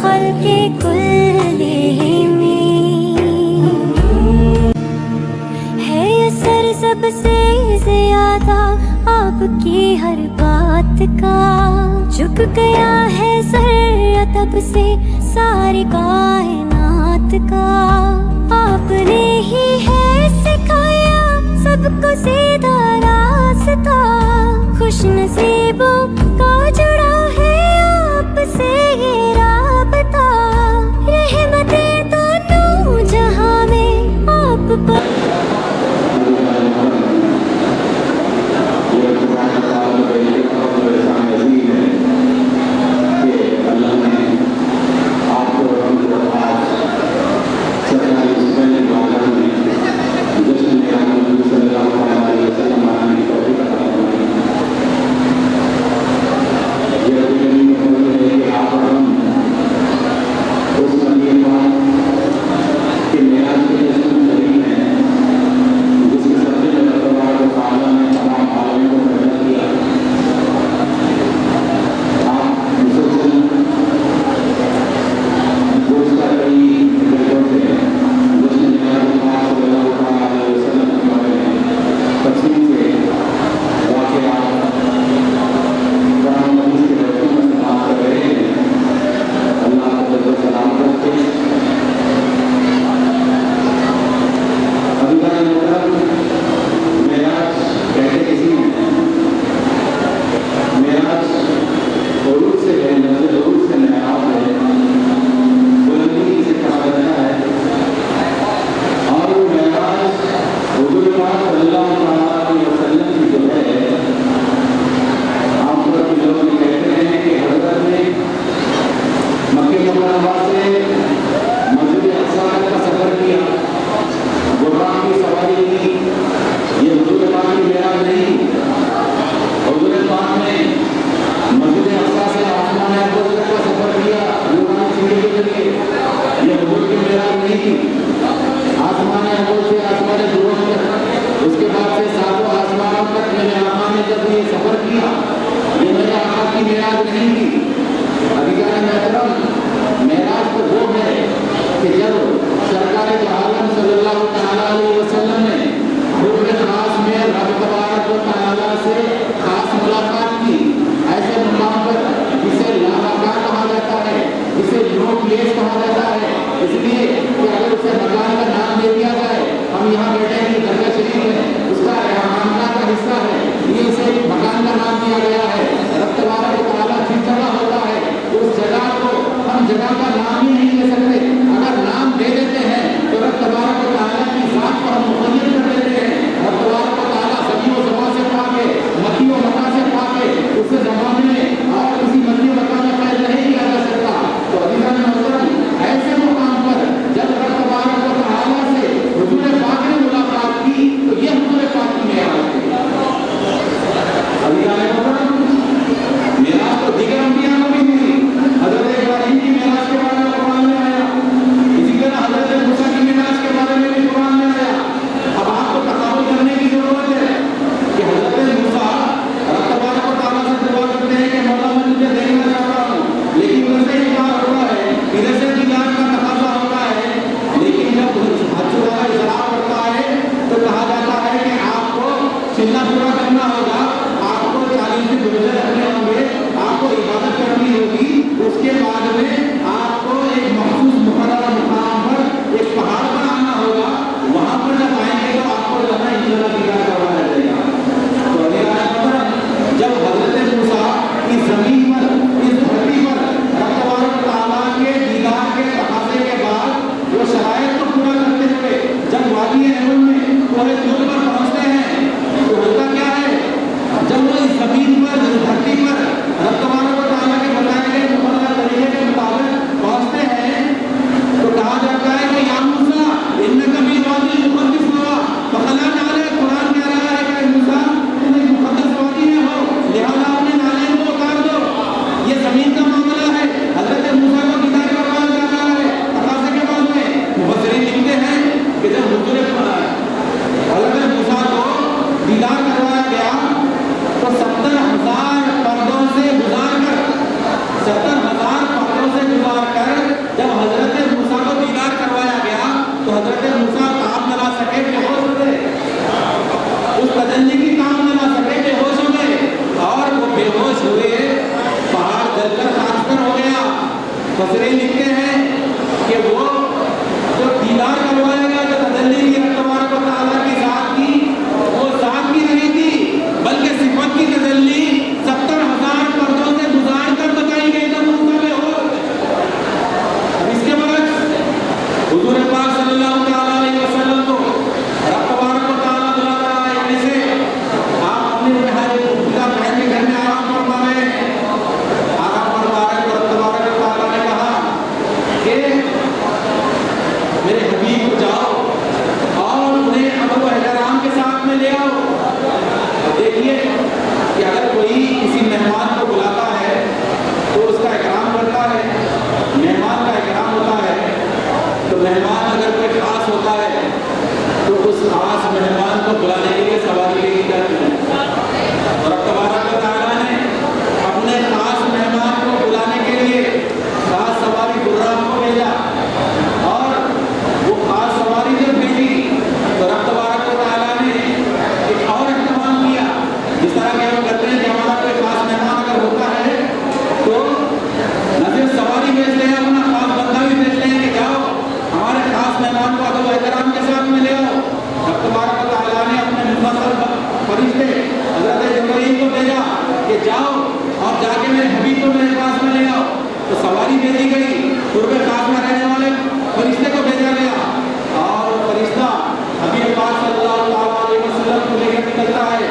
خلق کلہم ہے اثر سب سے زیادہ آپ کی ہر بات کا، جھک گیا ہے سر ادب سے ساری کائنات کا، آپ نے ہی ہے سکھایا سب کو سیدھا راستہ، خوش نصیبوں کا جڑا ہے آپ سے یہ رابطہ، رحمتیں دونوں جہاں میں آپ پر फसरे लिखते हैं कि वो जो दीदार करवाएगा, जो तजल्ली की तबारक व तआला की ज़ात की, वो ज़ात की नहीं थी बल्कि सिफत की तजल्ली 70,000 पर्दों से गुजार कर बताई गई तो मूसा में हो। अब इसके बरक्स हुजूर पाक सल्लल्लाहु अलैहि वसल्लम को रब तबारक व तआला बुला रहा है, यानी से आप अपने पिता बहन के घर में आराम फरमा रहे हैं, आराम फरमा रहे हैं, तो रब तबारक व तआला ने कहा कि मेरे हबीब को जाओ और उन्हें अदब एहतराम के साथ में ले आओ। देखिए कि अगर कोई किसी मेहमान को बुलाता है तो उसका इकराम करता है, मेहमान का इकराम होता है। तो मेहमान अगर कोई खास होता है तो उस खास मेहमान को बुलाने के लिए सवारी लेके जाती है। और रब तबारक व तआला ने अपने खास मेहमान को बुलाने के लिए खास सवारी गुर्राम को भेजा, और वो खास सवारी जब भेजी तो रब तबारक व तआला ने एक और इख्तिमाम किया। जिस तरह के हम करते हैं कि हमारा कोई खास मेहमान अगर होता है तो न सिर्फ सवारी भेज लें, अपना खास बंदा भी भेज लें कि जाओ हमारे खास मेहमान को अदब एहतराम के साथ में ले आओ। रब तबारक व तआला ने अपने मुफस्सल फरिश्ते हज़रत जिब्रील को भेजा कि जाओ और जाके मेरे हबीब को मेरे पास में ले आओ। तो सवारी भेजी गई, कुर्बे खास में रहने वाले फरिश्ते को भेजा गया, और वो फरिश्ता हबीब पाक सल्लल्लाहु अलैहि वसल्लम को लेकर निकलता है।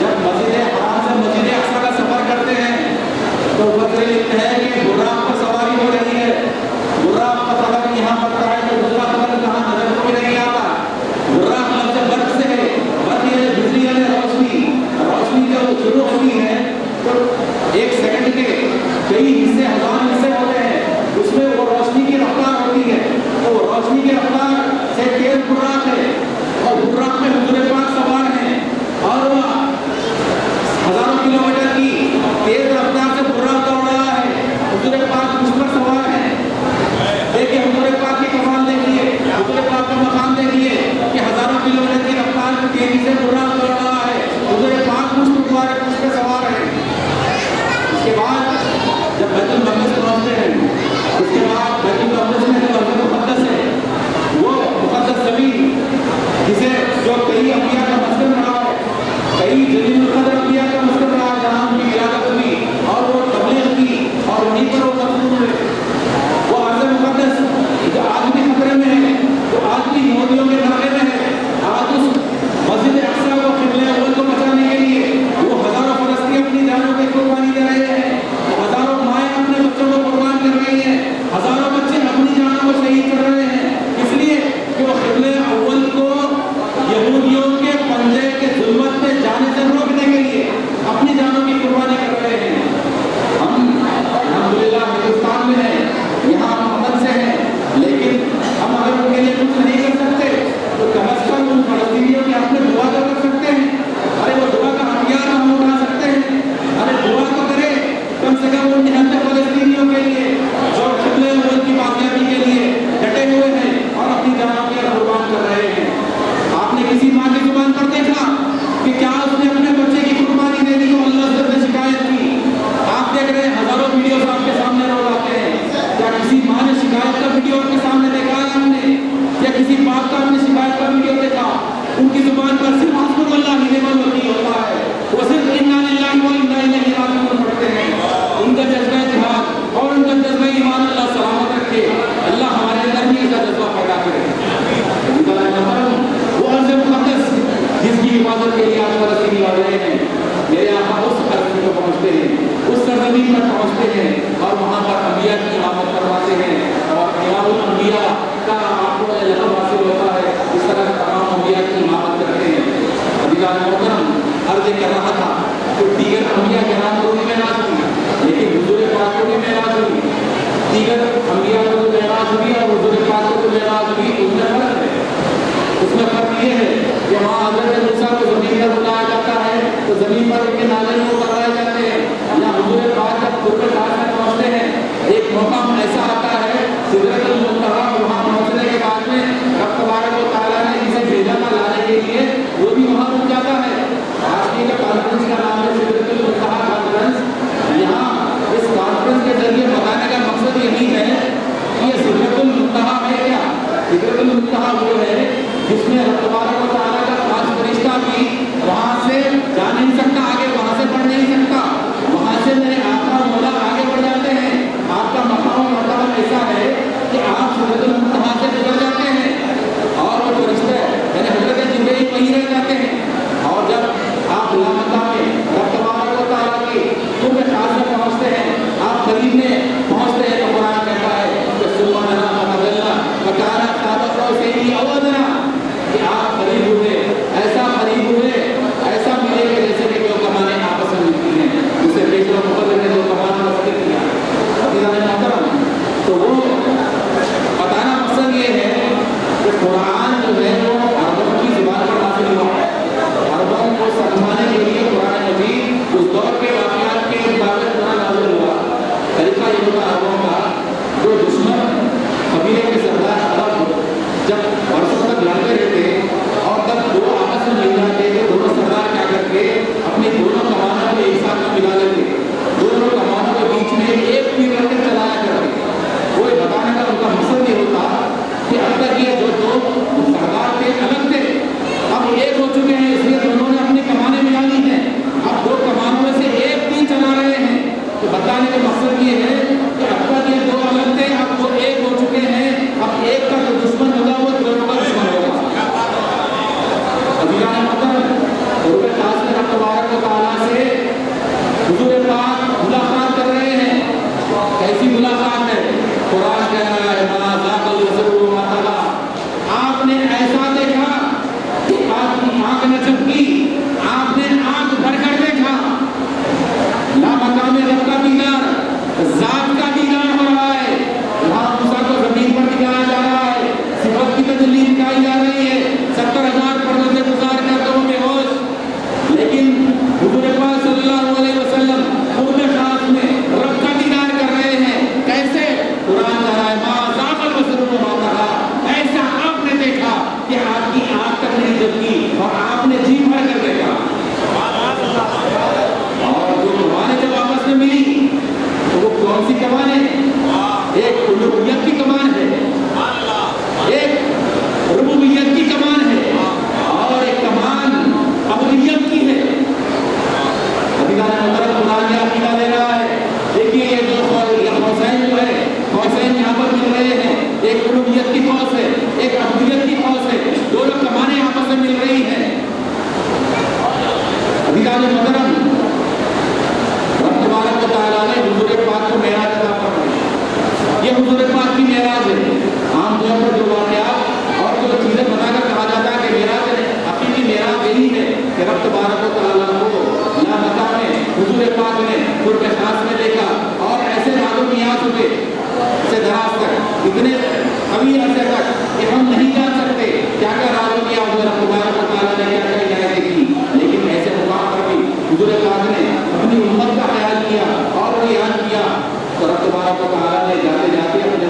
जब मस्जिद हराम से मस्जिद अक्सा का सफर करते हैं तो फजरे लिखते हैं कि बुर्राक पर सवारी हो रही है। बुर्राक का खबर यहाँ पड़ता है तो दूसरा खबर कहाँ नजर को भी नहीं आता। बुर्राक लफ्ज़ बर्क से है, बर्क ये बिजली यानी रोशनी, रोशनी जब शुरू होती है तो एक सेकंड के कई हिस्से, हजार हिस्से होते हैं, उसमें वो रोशनी की रफ्तार होती है। तो वो रोशनी की रफ्तार से तेज बुर्राक है, और बुर्राक में हुजूर पाक सवार हैं, और वो हजारों किलोमीटर की तेज रफ्तार से बुर्राक दौड़ रहा है। हुजूर पाक उस पर सवार हैं। देखिए हुजूर पाक की कमाल देखिए, हुजूर पाक का मकाम देखिए कि हजारों किलोमीटर की रफ्तार की तेजी से बुर्राक दौड़ रहा है। हुजूर पाक उस पर सवार हैं। उसके बाद जब बैतुल मक़दिस पहुंचते हैं, उसके बाद बैतुल मक़दिस में जो हज़रत मुक़द्दस है, वो मुक़द्दस ज़मीन जिसे जो कई अंबिया का मस्कन रहा है, कई जलील क़द्र अंबिया का मस्कन रहा है, जहाँ उनकी विलादत हुई और वो तबलीग की और वहीं पर वो मदफून हुए। वो अर्ज़ मुक़द्दस जो आज भी खतरे में है, जो आज भी यहूदियों के नाके में है, आज उस मस्जिद अक्सा को क़िबला अव्वल को बचाने के लिए वो हज़ारों फ़लस्तीनी अपनी जानों की कुर्बानी दे रहे हैं, हज़ारों माएँ अपने बच्चों को कुर्बान कर रही हैं, हज़ारों बच्चे अपनी जानों को शहीद कर रहे हैं, इसलिए कि वो क़िबला अव्वल को यहूदियों के पंजे के ज़ुल्मत में जाने से रोकने के लिए अपनी जानों की कुर्बानी कर रहे हैं। हम अल्हम्दुलिल्लाह हिंदुस्तान में हैं, यहाँ हम अमन से हैं, लेकिन हम अगर उनके लिए कुछ नहीं कर सकते तो कम अज़ कम उन फ़लस्तीनियों की अपने दुआ तो कर सकते हैं। अरे वो दुआ का हथियार हम उठा सकते हैं, अरे दुआ तो करें कम से कम उन 99 फ़लस्तीनियों के लिए जो क़िबला अव्वल की कामयाबी के लिए डटे हुए हैं और अपनी जानों की कुर्बान कर रहे हैं। आपने किसी माँ की जुबान पर देखा कि क्या उसने अपने बच्चे की कुर्बानी देने को अल्लाह से शिकायत की? आप देख रहे हैं हजारों वीडियोस आपके सामने रोज आते हैं। क्या किसी माँ ने शिकायत का वीडियो आपके सामने देखा है आपने? या किसी बाप का आपने शिकायत का वीडियो देखा? उनकी जुबान पर सिर्फ हस्बुल्लाह ही निअमल वकील होता है, वो सिर्फ इन्ना लिल्लाहि व इन्ना इलैहि राजिऊन पढ़ते हैं। उनका जज्बा जिहाद और उनका जज्बा ईमान अल्लाह सलामत रखे, अल्लाह हमारे अंदर भी ऐसा जज्बा पैदा करे। वो अर्ज़ मुक़द्दस जिसकी हिफाजत के लिए आज फ़लस्तीनी लड़ रहे हैं, मेरे आका उस धरती पर पहुँचते हैं, उस सरज़मीन पर पहुँचते हैं और वहाँ पर अंबिया की इमामत करवाते हैं, और इमामुल अंबिया का आपको लक़ब हासिल होता है। इस तरह तमाम अंबिया की इमामत करते हैं। अज़ीज़ान मोहतरम, अर्ज़ कर रहा था कि दीगर अंबिया के नाम को भी मेराज हुई, लेकिन हुज़ूर पाक को भी मेराज हुई। दीगर अंबिया को तो मेराज हुई और हुज़ूर पाक को तो मेराज हुई, उसमें फ़र्क है। उसमें फ़र्क ये है कि वहाँ हज़रत मूसा को ज़मीन पर बुलाया जाता है तो ज़मीन पर उनके नाज़रीन को बताए जाते हैं। यहाँ हुज़ूर पाक जब क़ुर्ब ख़ास में पहुँचते हैं, एक मौका ऐसा आता है सिदरतुल मुंतहा, वहाँ पहुँचने के बाद में रब तबारक व तआला ने जिसे भेजा था लाने के लिए, वो भी वहाँ रुक जाता है। आज की जो कॉन्फ्रेंस का नाम है सिदरतुल मुंतहा कॉन्फ्रेंस, यहाँ इस कॉन्फ्रेंस के जरिए बताने का मकसद यही जो है वो अरबों की जुबान पर नाजिल हुआ है। अरबों को समझाने के लिए कुरान मजीद उस दौर के वाक़यात के मुताबिक नाजिल हुआ। तरीका ये होता अरबों का, जो दुश्मन कबीले के सरदार अरब जब वर्षों तक लड़ते रहते और तब दो आपस में मिल जाते तो दोनों सरदार क्या करते, अपनी दोनों कमानों को एक साथ में मिला लेते, दोनों कमानों के बीच में एक तीर रखकर चलाया करते। वो बताने का उनका मकसद ये होता कि अब तक ये जो दो सरदार थे अलग थे, अब एक हो चुके हैं, इसलिए दोनों ने अपनी कमानें मिला ली हैं, अब दो कमानों में से एक तीर चला रहे हैं। तो बताने का मकसद ये है कि अब तक ये दो अलग थे, अब वो एक हो चुके हैं, अब एक का जो दुश्मन होगा वो दोनों का दुश्मन होगा। अज़ीज़ान मोहतरम, क़ुर्ब ख़ास में रब तबारक व तआला से हुज़ूर पाक मुलाकात कर रहे हैं। कैसी मुलाकात है? कुरान कह रहा है मा ज़ाक़ल बसर व मा तग़ा। आपने ऐसा देखा कि आपकी आँख न झपकी, आपने आँख भरकर देखा। ला मकाम रब का दीदार, ज़ात का दीदार हो रहा है। वहाँ मूसा को ज़मीन पर दिखाया जा रहा है, सिफ़त की तजल्ली दिखाई जा रही है, 70,000 पर्दों से गुजार कर तो बेहोश। लेकिन हुज़ूर पाक सल्लल्लाहु अलैहि वसल्लम क़ुर्ब ख़ास में रब का दीदार कर रहे हैं। कैसे? कुरान कह रहा है मा ज़ाक़ल बसर व मा तग़ा। ऐसा आपने देखा कि आपकी आँख तक नहीं झपकी और आपने जी भर कर देखा। और जो कमानें जब आपस में मिली तो वो कौन सी कमान है? एक उलूहियत की कमान है, एक रुबूबियत की कमान है और एक कमान अबूदियत की है। अज़ीज़ान मोहतरम, कुरान ये अक़ीदा दे रहा है। देखिए ये दो क़ौसैन जो है, क़ौसैन यहाँ पर मिल रहे हैं, एक उलूहियत की क़ौस है, एक अबूदियत की क़ौस है, दोनों कमानें आपस में मिल रही हैं। अज़ीज़ान मोहतरम, रब तबारक व तआला ने हुज़ूर पाक को मेराज अता फरमाई। ये हुज़ूर पाक की मेराज है। आमतौर पर जो वाक़यात और जो चीज़ें बनाकर कहा जाता है कि मेराज है, हकीकी मेराज यही है कि रब तबारक व तआला को लामका में हुज़ूर पाक ने क़ुर्ब ख़ास में देखा और ऐसे राज़ो नियाज़ हुए से दराज तक, इतने कभी अरसे तक कि हम नहीं जान सकते क्या क्या राज़ो नियाज़ हुए, रब तबारक व तआला ने क्या क्या इनायत देखी। लेकिन ऐसे मुकाम पर भी हुज़ूर पाक ने अपनी उम्मत का ख्याल किया और वो याद किया तो रब तबारक व तआला ने जाते जाते अपने